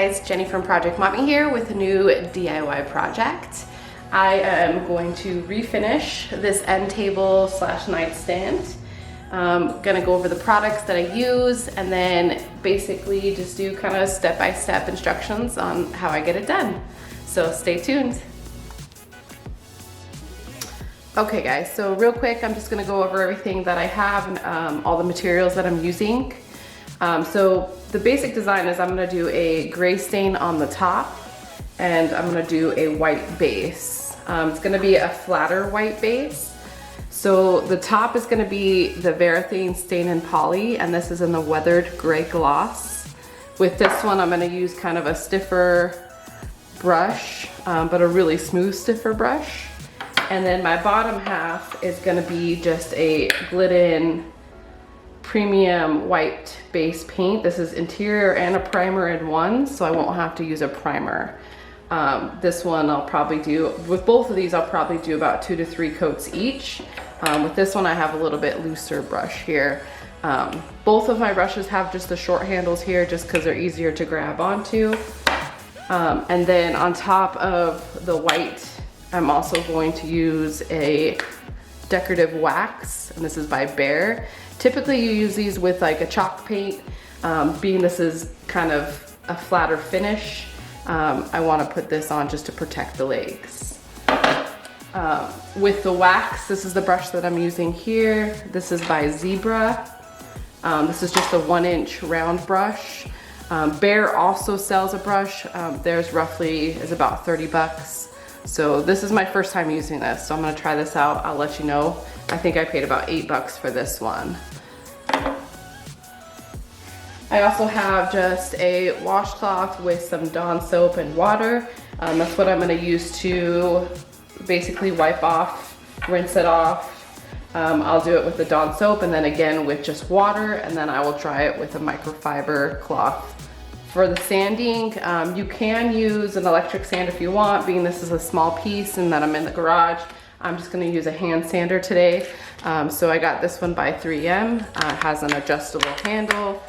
guys, Jenny from Project Mommy here with a new DIY project. I am going to refinish this end table slash nightstand. I'm gonna go over the products that I use and then basically just do kind of step-by-step instructions on how I get it done. So stay tuned. Okay guys, so real quick, I'm just gonna go over everything that I have and all the materials that I'm using. So the basic design is I'm gonna do a gray stain on the top and I'm gonna do a white base. It's gonna be a flatter white base. So the top is gonna be the Varathane Stain and Poly, and this is in the weathered gray gloss. With this one, I'm gonna use kind of a stiffer brush, but a really smooth stiffer brush. And then my bottom half is gonna be just a Glidden premium white base paint. This is interior and a primer in one, so I won't have to use a primer. This one I'll probably do, with both of these I'll probably do about 2 to 3 coats each. With this one I have a little bit looser brush here. Both of my brushes have just the short handles here just because they're easier to grab onto. And then on top of the white, I'm also going to use a decorative wax, and this is by Bear. Typically you use these with like a chalk paint. Being this is kind of a flatter finish, I want to put this on just to protect the legs. With the wax, this is the brush that I'm using here. This is by Zebra. This is just a 1-inch round brush. Bear also sells a brush. Theirs roughly is about 30 bucks. So this is my first time using this, so I'm gonna try this out. I'll let you know. I think I paid about 8 bucks for this one. I also have just a washcloth with some Dawn soap and water. That's what I'm gonna use to basically wipe off, rinse it off. I'll do it with the Dawn soap and then again with just water, and then I will dry it with a microfiber cloth. For the sanding, you can use an electric sand if you want, being this is a small piece and that I'm in the garage. I'm just gonna use a hand sander today. So I got this one by 3M. It has an adjustable handle.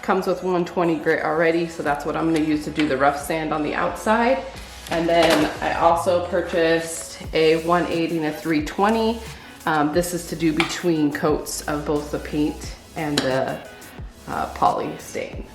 Comes with 120 grit already, so that's what I'm gonna use to do the rough sand on the outside. And then I also purchased a 180 and a 320. This is to do between coats of both the paint and the poly stain.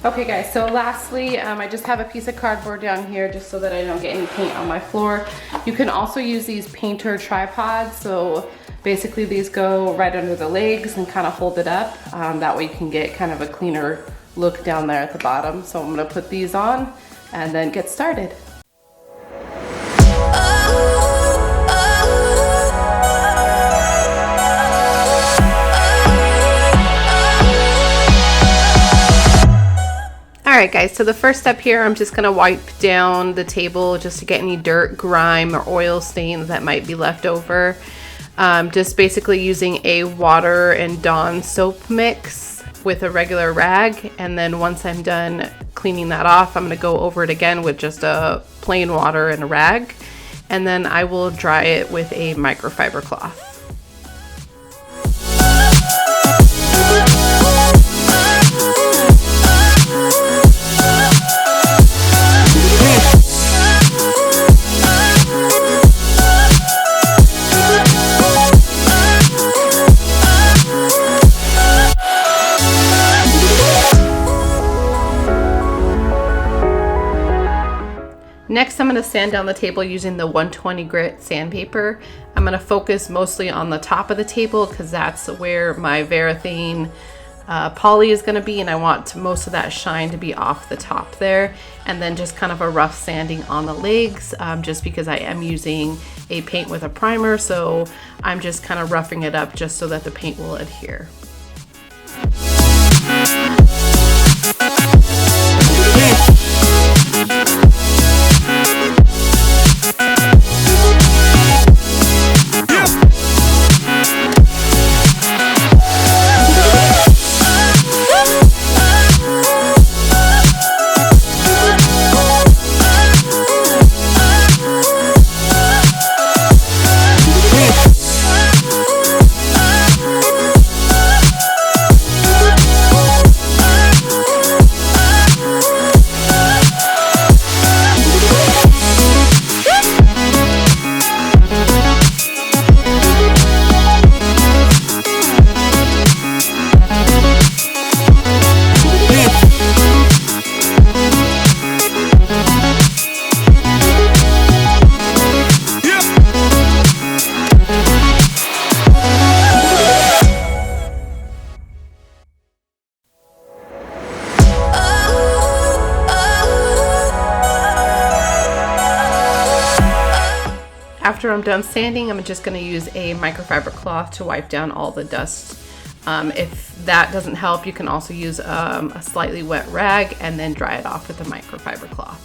Okay guys, so lastly, I just have a piece of cardboard down here just so that I don't get any paint on my floor. You can also use these painter tripods. So basically these go right under the legs and kind of hold it up. That way you can get kind of a cleaner look down there at the bottom. So I'm gonna put these on and then get started. Alright guys, so the first step here, I'm just going to wipe down the table just to get any dirt, grime, or oil stains that might be left over. Just basically using a water and Dawn soap mix with a regular rag, and then once I'm done cleaning that off, I'm going to go over it again with just a plain water and a rag, and then I will dry it with a microfiber cloth. Next, I'm going to sand down the table using the 120 grit sandpaper. I'm going to focus mostly on the top of the table because that's where my Varathane poly is going to be, and I want most of that shine to be off the top there. And then just kind of a rough sanding on the legs, just because I am using a paint with a primer, so I'm just kind of roughing it up just so that the paint will adhere. after I'm done sanding, I'm just gonna use a microfiber cloth to wipe down all the dust. If that doesn't help, you can also use a slightly wet rag and then dry it off with a microfiber cloth.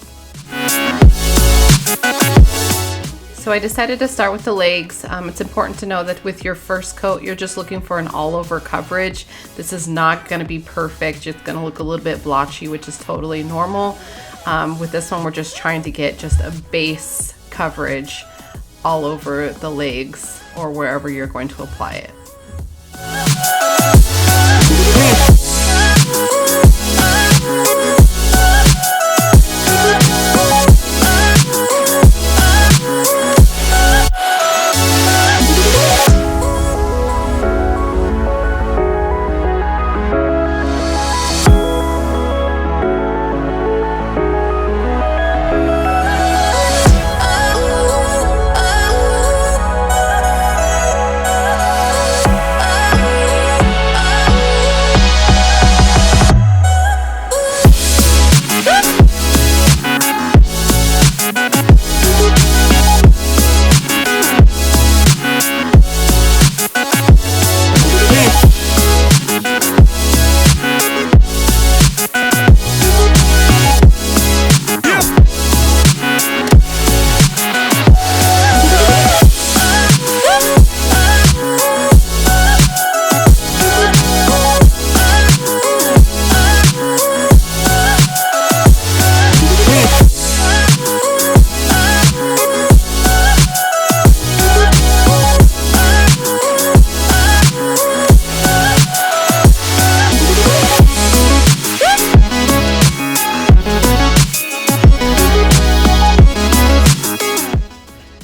So I decided to start with the legs. It's important to know that with your first coat, you're just looking for an all-over coverage. This is not gonna be perfect. It's gonna look a little bit blotchy, which is totally normal. With this one, we're just trying to get just a base coverage all over the legs or wherever you're going to apply it.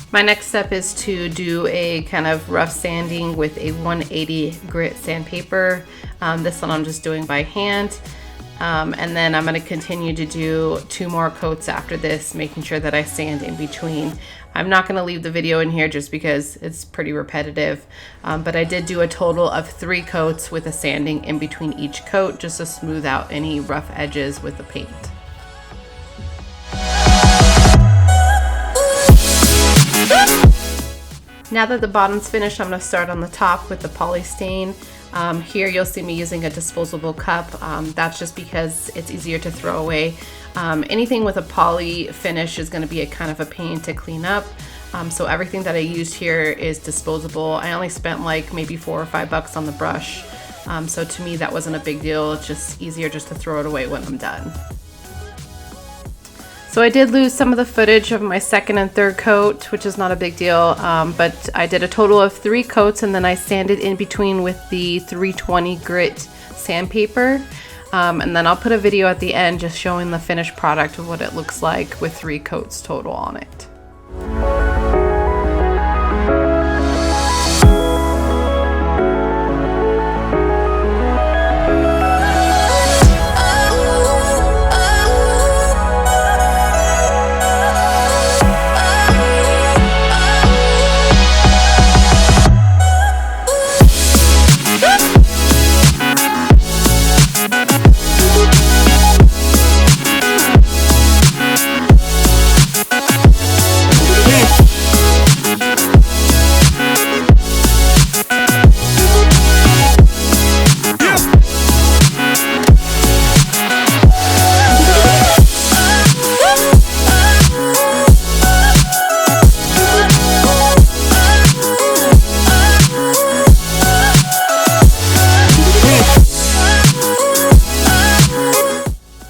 My next step is to do a kind of rough sanding with a 180 grit sandpaper. This one I'm just doing by hand. And then I'm going to continue to do 2 more coats after this, making sure that I sand in between. I'm not going to leave the video in here just because it's pretty repetitive, but I did do a total of 3 coats with a sanding in between each coat just to smooth out any rough edges with the paint. Now that the bottom's finished, I'm going to start on the top with the poly stain. Here you'll see me using a disposable cup. That's just because it's easier to throw away. Anything with a poly finish is going to be a kind of a pain to clean up. So everything that I used here is disposable. I only spent like maybe $4 or $5 on the brush. So to me that wasn't a big deal. It's just easier just to throw it away when I'm done. So I did lose some of the footage of my second and third coat, which is not a big deal, but I did a total of 3 coats and then I sanded in between with the 320 grit sandpaper. And then I'll put a video at the end just showing the finished product of what it looks like with 3 coats total on it.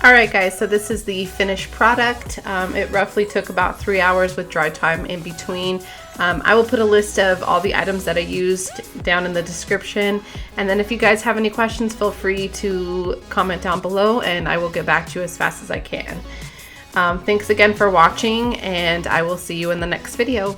Alright guys, so this is the finished product. It roughly took about 3 hours with dry time in between. I will put a list of all the items that I used down in the description, and then if you guys have any questions, feel free to comment down below and I will get back to you as fast as I can. Thanks again for watching, and I will see you in the next video.